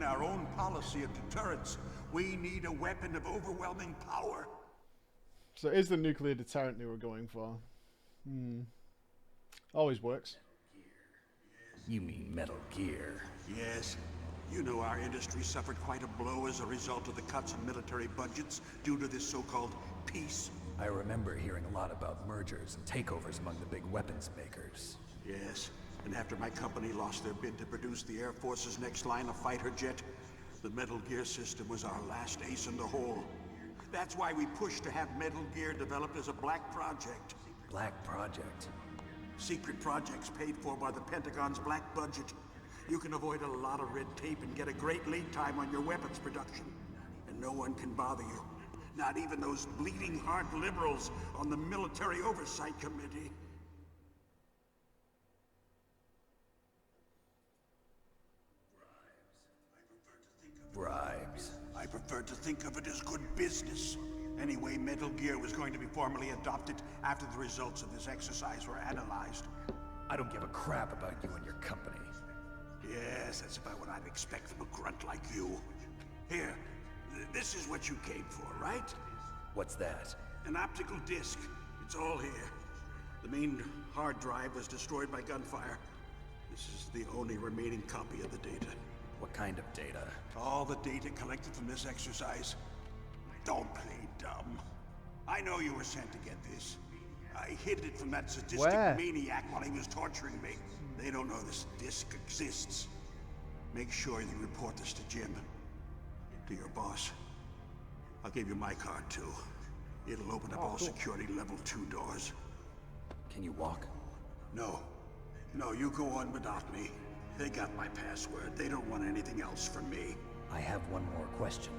maintain our own policy of deterrence, we need a weapon of overwhelming power. So it is the nuclear deterrent they were going for. Always works. You mean Metal Gear? Yes. You know our industry suffered quite a blow as a result of the cuts in military budgets due to this so-called peace. I remember hearing a lot about mergers and takeovers among the big weapons makers. Yes, and after my company lost their bid to produce the Air Force's next line of fighter jet, the Metal Gear system was our last ace in the hole. That's why we pushed to have Metal Gear developed as a black project. Black Project? Secret projects paid for by the Pentagon's black budget. You can avoid a lot of red tape and get a great lead time on your weapons production. And no one can bother you. Not even those bleeding heart liberals on the Military Oversight Committee. Bribes. I prefer to think of it as good business. Anyway, Metal Gear was going to be formally adopted after the results of this exercise were analyzed. I don't give a crap about you and your company. Yes, that's about what I'd expect from a grunt like you. Here, this is what you came for, right? What's that? An optical disc. It's all here. The main hard drive was destroyed by gunfire. This is the only remaining copy of the data. What kind of data? All the data collected from this exercise. Don't play dumb. I know you were sent to get this. I hid it from that sadistic maniac while he was torturing me. They don't know this disc exists. Make sure you report this to Jim. To your boss. I'll give you my card too. It'll open up all security level 2 doors. Can you walk? No. No, you go on without me. They got my password. They don't want anything else from me. I have one more question.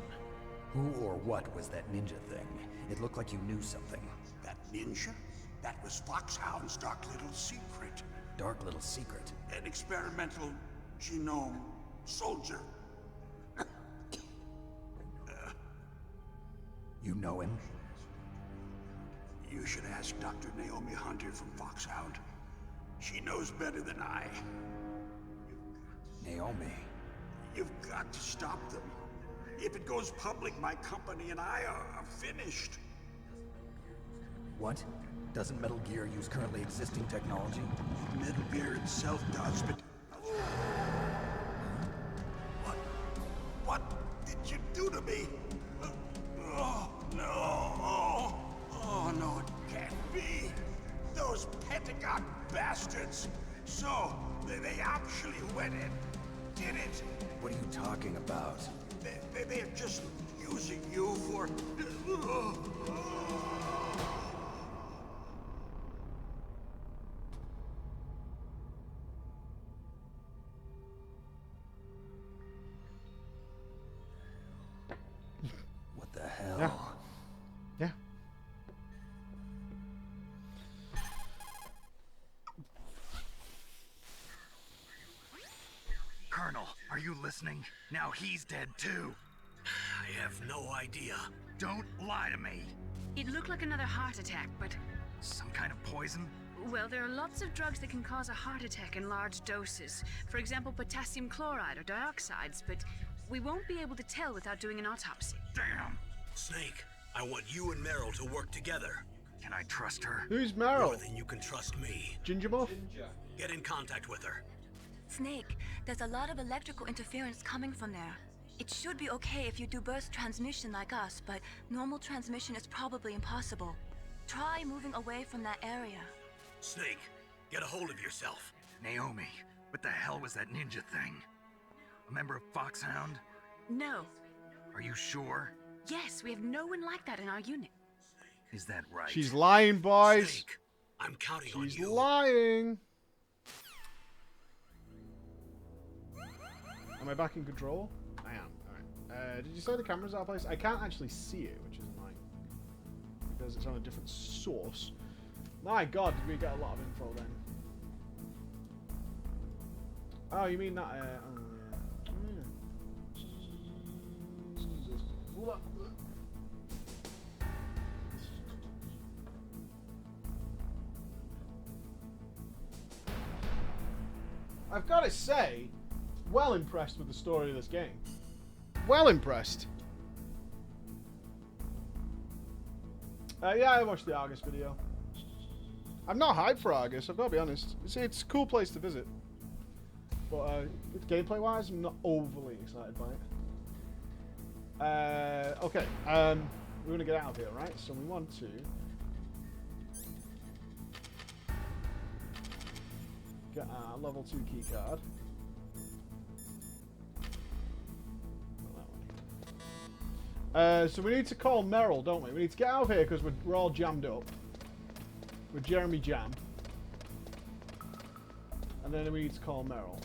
Who or what was that ninja thing? It looked like you knew something. That ninja? That was Foxhound's dark little secret. Dark little secret? An experimental genome soldier. You know him? You should ask Dr. Naomi Hunter from Foxhound. She knows better than I. Naomi? You've got to stop them. If it goes public, my company and I are finished. What? Doesn't Metal Gear use currently existing technology? Metal Gear itself does, but... What did you do to me? Oh, no. Oh, no, it can't be. Those Pentagon bastards. So, they actually went and did it. What are you talking about? They're just using you for... What the hell? Yeah. Colonel, are you listening? Now he's dead too. I have no idea. Don't lie to me. It looked like another heart attack, but... Some kind of poison? Well, there are lots of drugs that can cause a heart attack in large doses. For example, potassium chloride or dioxides, but we won't be able to tell without doing an autopsy. Damn. Snake, I want you and Meryl to work together. Can I trust her? Who's More Meryl? than you can trust me. Ginger Muff? Get in contact with her. Snake, there's a lot of electrical interference coming from there. It should be okay if you do burst transmission like us, but normal transmission is probably impossible. Try moving away from that area. Snake, get a hold of yourself. Naomi, what the hell was that ninja thing? A member of Foxhound? No. Are you sure? Yes, we have no one like that in our unit. Is that right? She's lying, boys. Snake, I'm counting on She's you. lying. Am I back in control? I am. Alright. Did you say the camera's out of place? I can't actually see it, which is annoying. Because it's on a different source. My god, did we get a lot of info then? Oh, you mean that, Jesus. I've got to say, well impressed with the story of this game. Well impressed. Yeah, I watched the Argus video. I'm not hyped for Argus, I've got to be honest. It's a cool place to visit. But gameplay-wise, I'm not overly excited by it. Okay, we're going to get out of here, right? So we want to get our level 2 keycard. So we need to call Merrill, don't we? We need to get out of here because we're all jammed up. With Jeremy Jam. And then we need to call Merrill.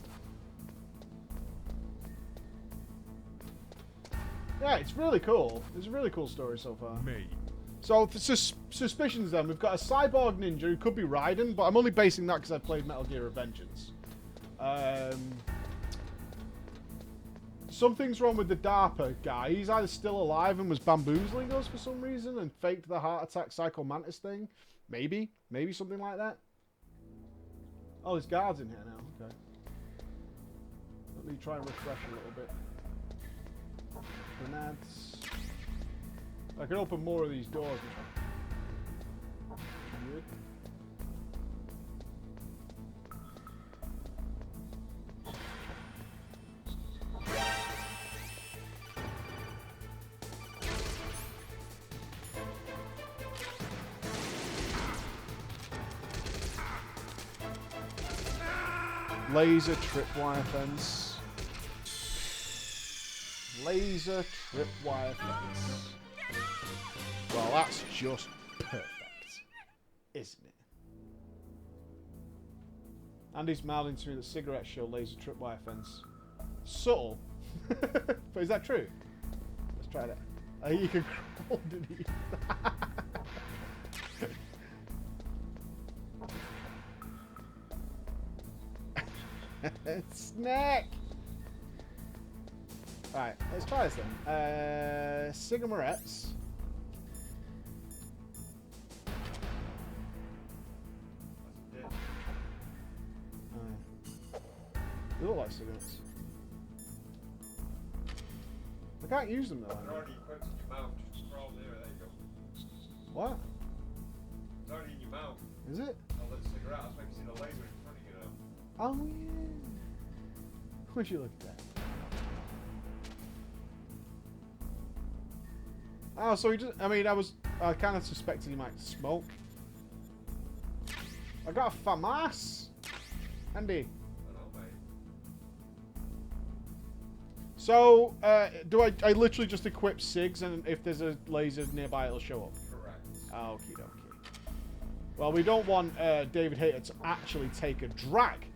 Yeah, it's really cool. It's a really cool story so far. So, for suspicions then, we've got a cyborg ninja who could be Raiden, but I'm only basing that because I played Metal Gear Revengeance. Something's wrong with the DARPA guy. He's either still alive and was bamboozling us for some reason and faked the heart attack Psycho Mantis thing. Maybe. Maybe something like that. Oh, there's guards in here now. Okay. Let me try and refresh a little bit. Grenades. I can open more of these doors. Weird. Laser tripwire fence. Laser tripwire fence. Well, that's just perfect, isn't it? Andy's mouthing to me that cigarettes show laser tripwire fence. Subtle. But is that true? Let's try that. You can crawl underneath. Snack! Alright, let's try this then. Cigarettes. They look like cigarettes. I can't use them though. They're already equipped in your mouth. Just crawl there, there you go. What? It's already in your mouth. Is it? I'll let the cigarette, that's why you see the laser in front of you now. Oh yeah. Would you look at that? Oh, so he just, I kind of suspected he might smoke. I got a FAMAS! Andy. I know, mate. So, do I literally just equip SIGs and if there's a laser nearby it'll show up? Correct. Okie dokie. Well, we don't want David Hayter to actually take a drag.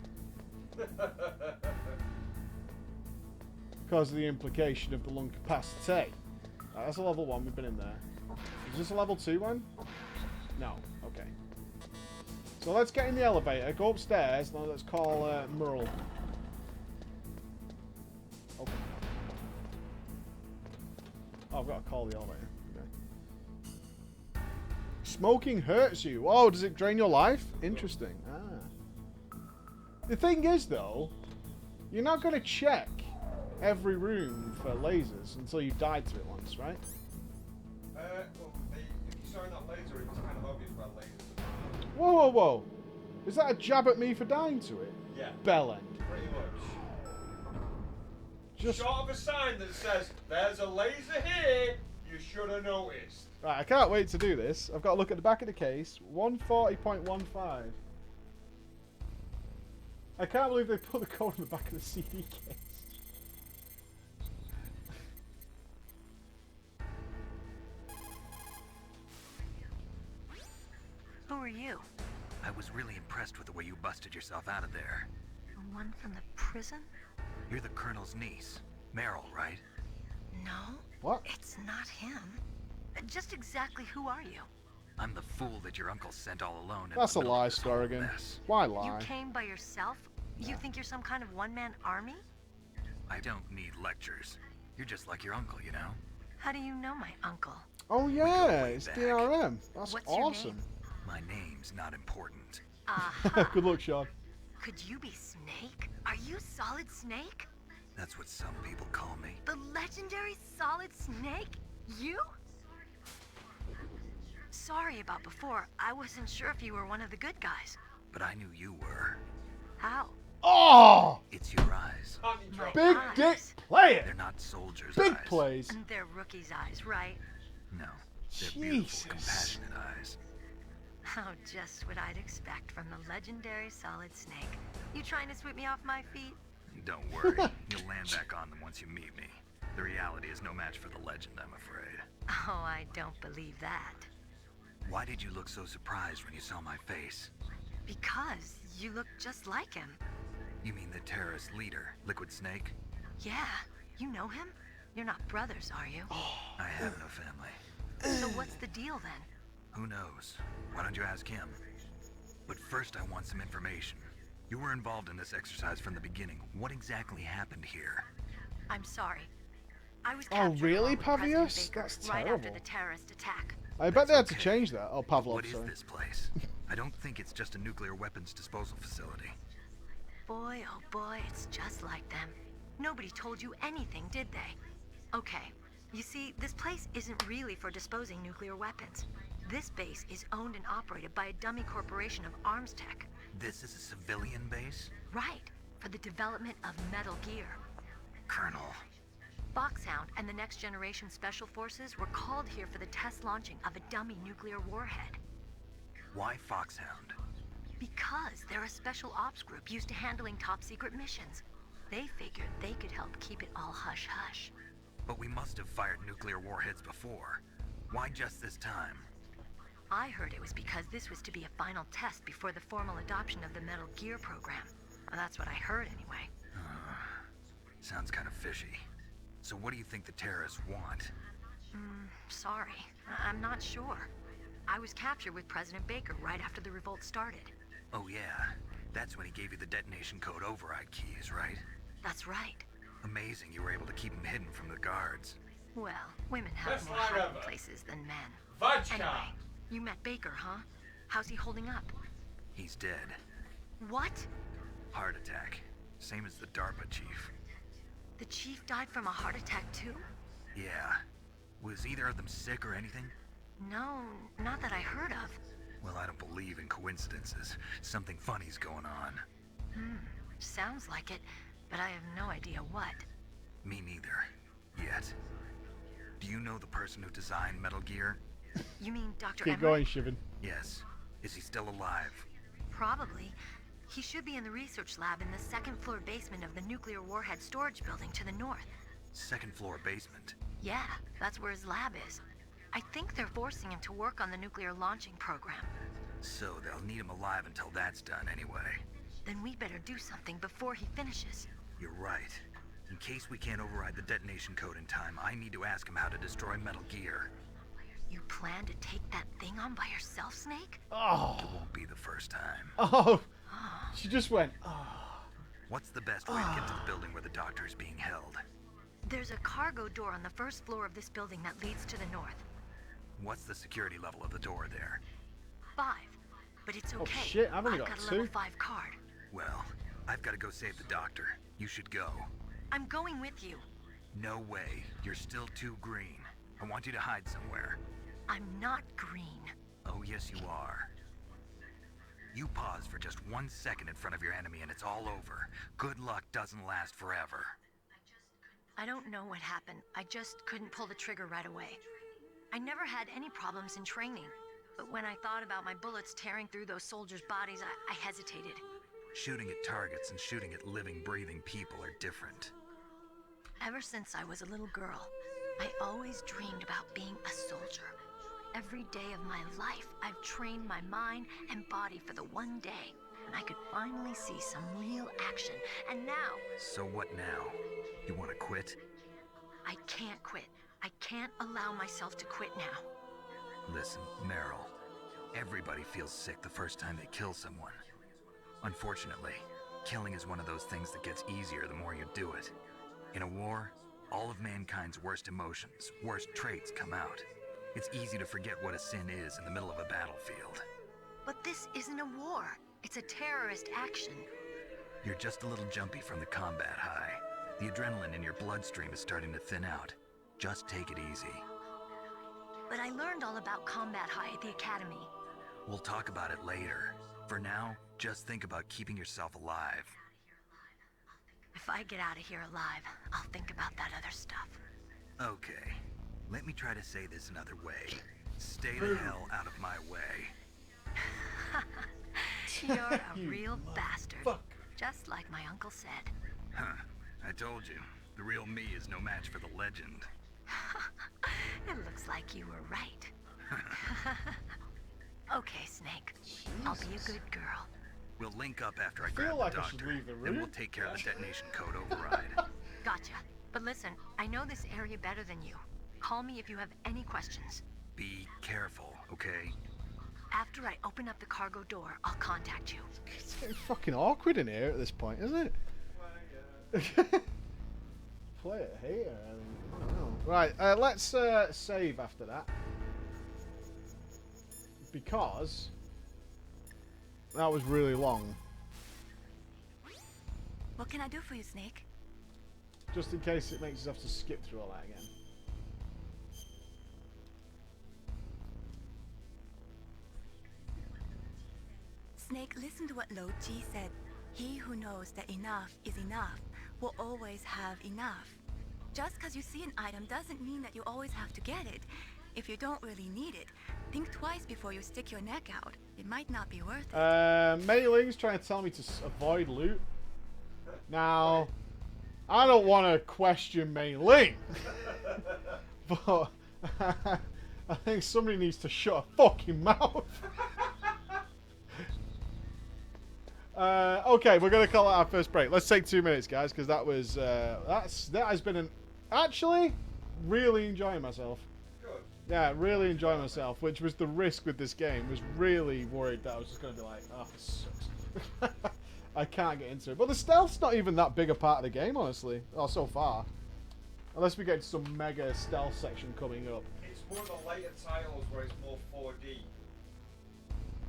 Because of the implication of the lung capacity. That's a level 1, we've been in there. Is this a level 2 one? No, okay. So let's get in the elevator, go upstairs, now let's call Merle. Okay. Oh, I've got to call the elevator. Okay. Smoking hurts you. Oh, does it drain your life? Interesting. Ah. The thing is, though, you're not going to check every room for lasers until you died to it once, right? Well, if you saw that laser, it was kind of obvious about lasers. Whoa, whoa, whoa. Is that a jab at me for dying to it? Yeah. Bellend. Pretty much. Just... Short of a sign that says, there's a laser here, you should have noticed. Right, I can't wait to do this. I've got to look at the back of the case. 140.15. I can't believe they put the code on the back of the CD case. Who are you? I was really impressed with the way you busted yourself out of there. The one from the prison? You're the Colonel's niece, Meryl, right? No. What? It's not him. Just exactly who are you? I'm the fool that your uncle sent all alone. That's a lie, Scarrigan. Why lie? You came by yourself? You think you're some kind of one-man army? I don't need lectures. You're just like your uncle, you know? How do you know my uncle? Oh yeah, way it's back. DRM. That's What's your awesome. name? My name's not important. Aha. Good luck, Sean. Could you be Snake? Are you Solid Snake? That's what some people call me. The legendary Solid Snake? You? Sorry about before. I wasn't sure if you were one of the good guys. But I knew you were. How? Oh! It's your eyes. My Big eyes. dick play They're it! not soldiers' Big eyes. plays. And they're rookie's eyes, right? No. They're beautiful, Jesus. compassionate eyes. Oh, just what I'd expect from the legendary Solid Snake. You trying to sweep me off my feet? Don't worry. You'll land back on them once you meet me. The reality is no match for the legend, I'm afraid. Oh, I don't believe that. Why did you look so surprised when you saw my face? Because you look just like him. You mean the terrorist leader, Liquid Snake? Yeah, you know him? You're not brothers, are you? I have no family. So what's the deal then? Who knows? Why don't you ask him? But first I want some information. You were involved in this exercise from the beginning. What exactly happened here? I'm sorry. I was Oh, captured really, along with President Pavius? Baker That's right after terrible. the terrorist attack. I bet they had to okay. change that. Oh, Pavlov, What is sorry. this place? I don't think it's just a nuclear weapons disposal facility. Boy, oh boy, it's just like them. Nobody told you anything, did they? Okay, you see, this place isn't really for disposing nuclear weapons. This base is owned and operated by a dummy corporation of arms tech. This is a civilian base? Right, for the development of Metal Gear. Colonel. Foxhound and the Next Generation Special Forces were called here for the test launching of a dummy nuclear warhead. Why Foxhound? Because they're a special ops group used to handling top secret missions. They figured they could help keep it all hush-hush. But we must have fired nuclear warheads before. Why just this time? I heard it was because this was to be a final test before the formal adoption of the Metal Gear program. Well, that's what I heard anyway. Sounds kind of fishy. So what do you think the terrorists want? Sorry, I'm not sure. I was captured with President Baker right after the revolt started. Oh yeah, that's when he gave you the detonation code override keys, right? That's right. Amazing you were able to keep him hidden from the guards. Well, women have Best more line hiding ever. places than men. Vodka! Anyway, you met Baker, huh? How's he holding up? He's dead. What? Heart attack. Same as the DARPA chief. The chief died from a heart attack too? Yeah. Was either of them sick or anything? No, not that I heard of. Well, I don't believe in coincidences. Something funny's going on. Sounds like it, but I have no idea what. Me neither. Yet. Do you know the person who designed Metal Gear? You mean Dr. Keep Emmerich? going, Shivan. Yes. Is he still alive? Probably. He should be in the research lab in the second floor basement of the nuclear warhead storage building to the north. Second floor basement. Yeah, that's where his lab is. I think they're forcing him to work on the nuclear launching program. So they'll need him alive until that's done anyway. Then we better do something before he finishes. You're right. In case we can't override the detonation code in time, I need to ask him how to destroy Metal Gear. You plan to take that thing on by yourself, Snake? Oh. It won't be the first time. Oh. She just went, oh. What's the best way to get to the building where the doctor is being held? There's a cargo door on the first floor of this building that leads to the north. What's the security level of the door there? 5. But it's okay. Oh, shit, I've only got got a level 2. 5 card. Well, I've got to go save the doctor. You should go. I'm going with you. No way. You're still too green. I want you to hide somewhere. I'm not green. Oh, yes, you are. You pause for just 1 second in front of your enemy and it's all over. Good luck doesn't last forever. I don't know what happened. I just couldn't pull the trigger right away. I never had any problems in training. But when I thought about my bullets tearing through those soldiers' bodies, I hesitated. Shooting at targets and shooting at living, breathing people are different. Ever since I was a little girl, I always dreamed about being a soldier. Every day of my life, I've trained my mind and body for the one day when I could finally see some real action. And now, So what now? You want to quit? I can't quit. I can't allow myself to quit now. Listen, Meryl. Everybody feels sick the first time they kill someone. Unfortunately, killing is one of those things that gets easier the more you do it. In a war, all of mankind's worst emotions, worst traits come out. It's easy to forget what a sin is in the middle of a battlefield. But this isn't a war. It's a terrorist action. You're just a little jumpy from the combat high. The adrenaline in your bloodstream is starting to thin out. Just take it easy. But I learned all about combat high at the academy. We'll talk about it later. For now, just think about keeping yourself alive. If I get out of here alive, I'll think about that other stuff. Okay, let me try to say this another way. Stay the hell out of my way. You're a You real bastard. fucker. Just like my uncle said. Huh, I told you. The real me is no match for the legend. It looks like you were right. Okay, Snake. I'll be a good girl. We'll link up after I feel grab like the I should doctor, leave the then room. we'll take care of the detonation code override. Gotcha. But listen, I know this area better than you. Call me if you have any questions. Be careful, okay? After I open up the cargo door, I'll contact you. It's getting fucking awkward in here at this point, isn't it? Play it here. I don't know. Right, let's save after that. Because that was really long. What can I do for you, Snake? Just in case it makes us have to skip through all that again. Snake, listen to what Lo Ji said. He who knows that enough is enough will always have enough. Just because you see an item doesn't mean that you always have to get it. If you don't really need it, think twice before you stick your neck out. It might not be worth it. Mei Ling's trying to tell me to avoid loot. Now, I don't want to question Mei Ling, but I think somebody needs to shut a fucking mouth. Okay, we're gonna call it our first break. Let's take 2 minutes, guys, because that was that has been an actually really enjoying myself. Good. Yeah, really enjoying myself, which was the risk with this game. Was really worried that I was just gonna be like, oh, this sucks. I can't get into it. But the stealth's not even that big a part of the game, honestly. Oh, so far. Unless we get some mega stealth section coming up. It's one of the later titles where it's more 4D.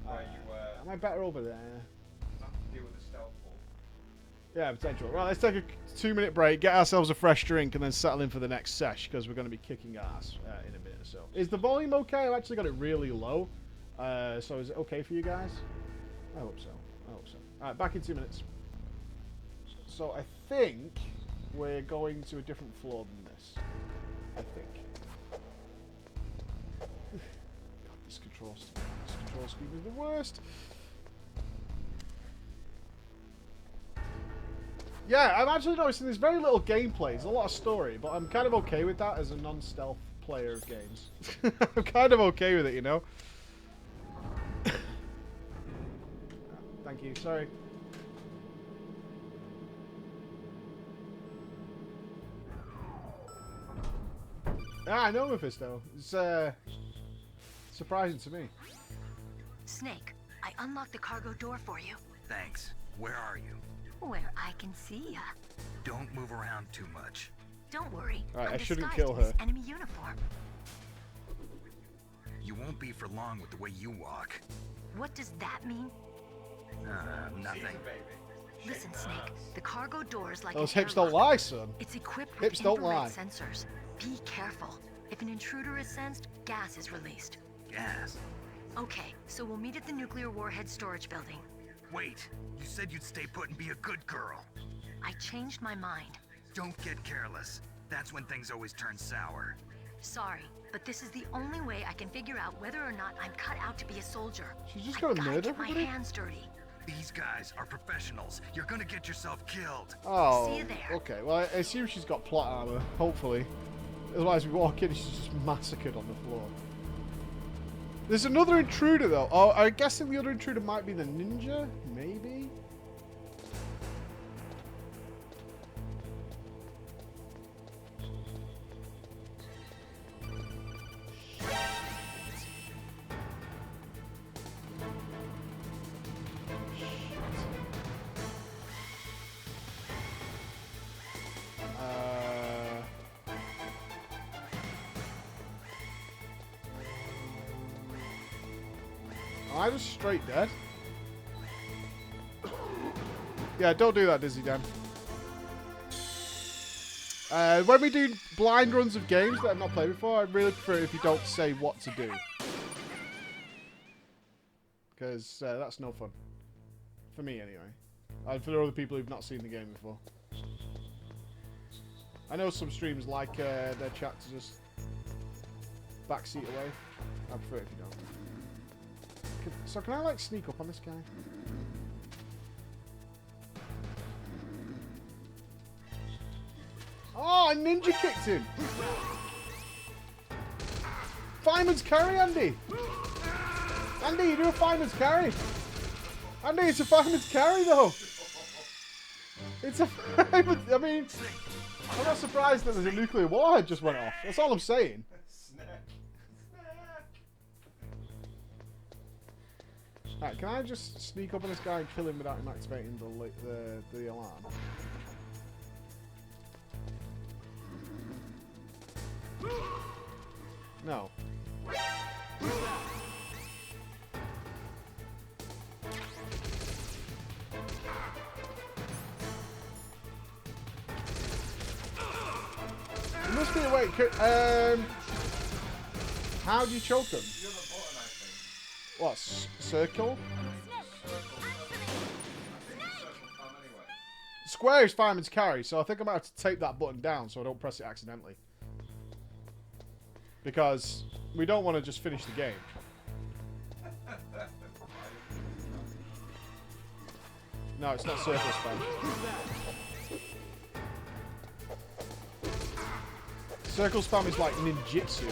Where you Am I better over there? have to deal with the stealth more. Yeah, potential. Right, let's take a 2-minute break, get ourselves a fresh drink, and then settle in for the next sesh, because we're going to be kicking ass in a minute or so. Is the volume okay? I've actually got it really low. So is it okay for you guys? I hope so. I hope so. Alright, back in 2 minutes. So I think we're going to a different floor than this. I think. God, this control scheme is the worst. Yeah, I'm actually noticing there's very little gameplay. There's a lot of story, but I'm kind of okay with that as a non-stealth player of games. I'm kind of okay with it, you know? Thank you, sorry. Ah, I know Mephisto. It's surprising to me. Snake, I unlocked the cargo door for you. Thanks. Where are you? Where I can see ya. Don't move around too much. Don't worry. Alright, I'm I shouldn't disguised kill in this her. enemy uniform. You won't be for long with the way you walk. What does that mean? Nothing. Baby. Listen, Snake. The cargo door is like Those an hips don't airlock. lie, son. It's equipped with Hips don't infrared lie. sensors. Be careful. If an intruder is sensed, gas is released. Gas. Okay, so we'll meet at the nuclear warhead storage building. Wait, you said you'd stay put and be a good girl. I changed my mind. Don't get careless. That's when things always turn sour. Sorry, but this is the only way I can figure out whether or not I'm cut out to be a soldier. She's just I gonna gotta murder get my everybody? hands dirty. These guys are professionals. You're gonna get yourself killed. Oh, See you there. okay. Well, I assume she's got plot armor, hopefully. Otherwise, we walk in and she's just massacred on the floor. There's another intruder, though. Oh, I'm guessing the other intruder might be the ninja? Maybe? I was straight dead. Yeah, don't do that, Dizzy Dan. When we do blind runs of games that I've not played before, I really prefer it if you don't say what to do. Because that's no fun. For me, anyway. And for other people who've not seen the game before. I know some streams like their chat to just backseat away. I prefer it if you don't. So can I, like, sneak up on this guy? Oh, a ninja kicked him! Fireman's carry, Andy! Andy, you do a fireman's carry! Andy, it's a fireman's carry, though! It's a fireman's... I mean, I'm not surprised that there's a nuclear warhead just went off. That's all I'm saying. Alright, can I just sneak up on this guy and kill him without him activating the alarm? No. There must be a way. How do you choke them? What? Circle? Square is fireman's carry, so I think I'm going to have to tape that button down so I don't press it accidentally. Because we don't want to just finish the game. No, it's not circle spam. Circle spam is like ninjutsu.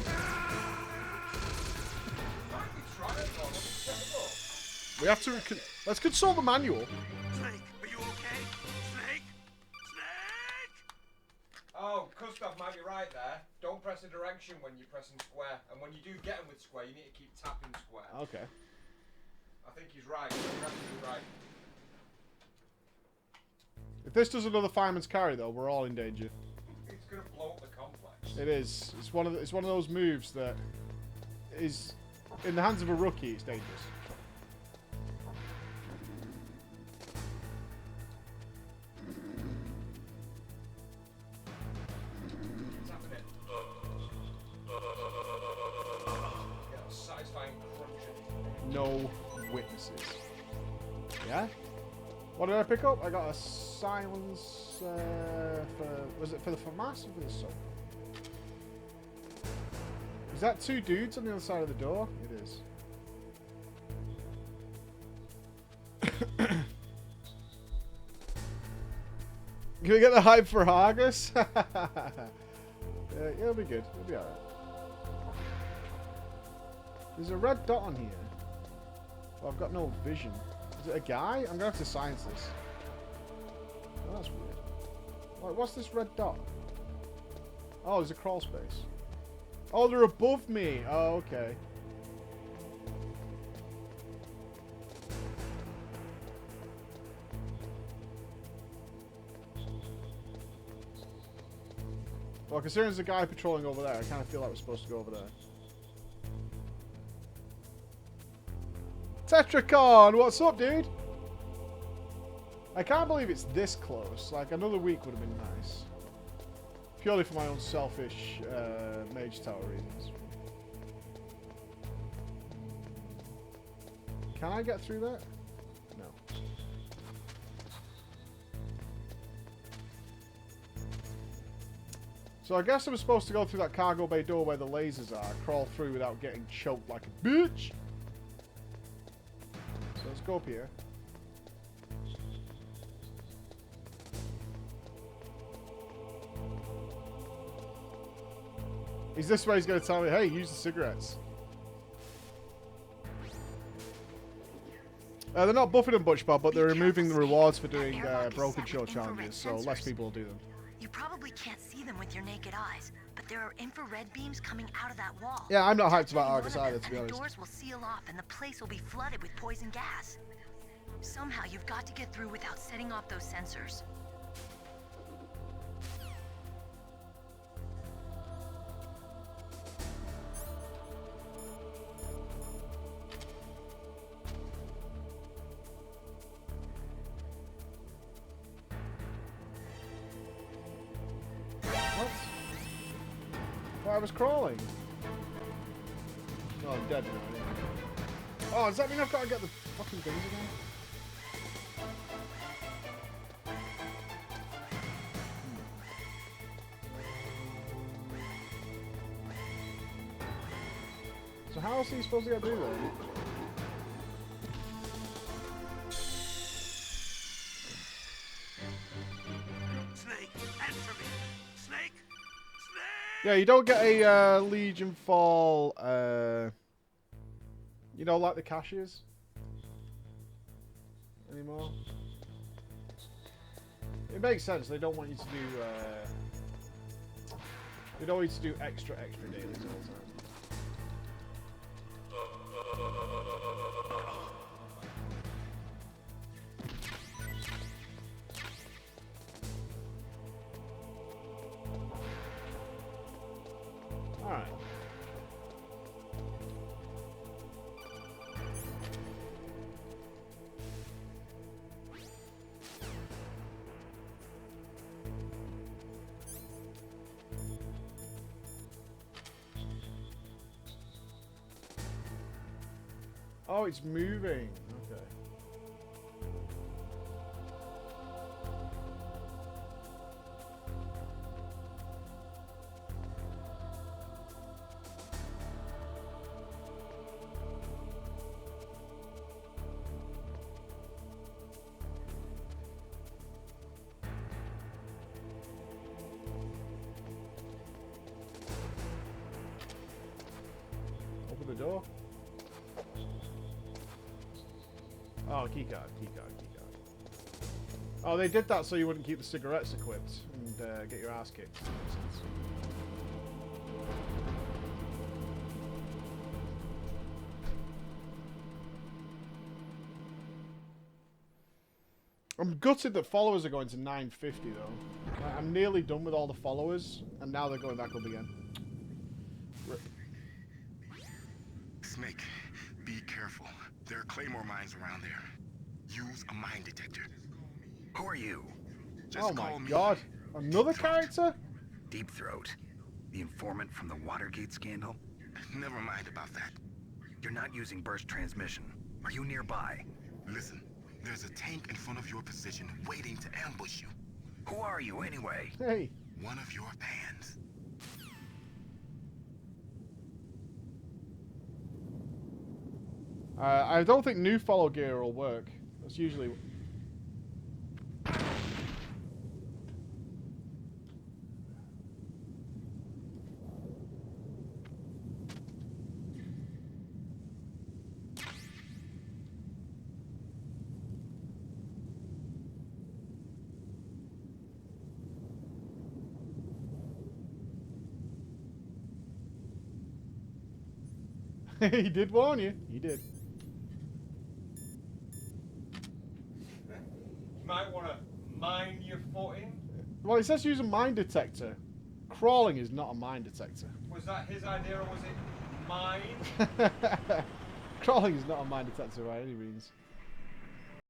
We have to... Let's consult the manual. Snake, are you okay? Snake? Snake! Oh, Gustav might be right there. Don't press a direction when you're pressing square. And when you do get him with square, you need to keep tapping square. Okay. I think he's right. You're absolutely right. If this does another fireman's carry, though, we're all in danger. It's going to blow up the complex. It is. It's one of those moves that is... In the hands of a rookie, it's dangerous. No witnesses. Yeah? What did I pick up? I got a silence for... Was it for the FAMAS or for the soap? Is that two dudes on the other side of the door? It is. Can we get the hype for Argus? Yeah, it'll be good. It'll be alright. There's a red dot on here. Well, I've got no vision. Is it a guy? I'm gonna have to science this. Oh, that's weird. What's this red dot? Oh, there's a crawl space. Oh, they're above me. Oh, okay. Well, considering there's a guy patrolling over there, I kind of feel like we're supposed to go over there. Tetracon, what's up, dude? I can't believe it's this close. Like, another week would have been nice. Purely for my own selfish Mage Tower reasons. Can I get through that? No. So I guess I was supposed to go through that cargo bay door where the lasers are, crawl through without getting choked like a bitch. So let's go up here. Is this where he's going to tell me, hey, use the cigarettes? They're not buffing them much, Bob, but they're removing the rewards for doing broken show challenges, so less people will do them. You probably can't see them with your naked eyes, but there are infrared beams coming out of that wall. Yeah, I'm not hyped about Argus either, to be and honest. The doors will seal off and the place will be flooded with poison gas. Somehow you've got to get through without setting off those sensors. Well, I was crawling. Oh, I'm dead now. Oh, does that mean I've got to get the fucking guns again? So how else are you supposed to get through there? Snake, answer me! Snake! Snake! Yeah, you don't get a Legion Fall, you know, like the caches anymore. It makes sense. They don't want you to do, they don't want you to do extra dailies all the time. Alright. Oh, it's moving. Okay. Open the door. Oh, keycard. Oh, they did that so you wouldn't keep the cigarettes equipped and get your ass kicked. Makes sense. I'm gutted that followers are going to 950 though. Like, I'm nearly done with all the followers, and now they're going back up again. Rip. Snake, be careful. There are claymore mines around there. Use a mine detector. Who are you? Just Oh call my me god. Another character? Deep Throat. The informant from the Watergate scandal? Never mind about that. You're not using burst transmission. Are you nearby? Listen, there's a tank in front of your position waiting to ambush you. Who are you anyway? Hey. One of your fans. I don't think new follow gear will work. That's usually... He did warn you. He did. You might want to mind your footing. Well, it says use a mine detector. Crawling is not a mine detector. Was that his idea or was it mine? Crawling is not a mine detector by any means.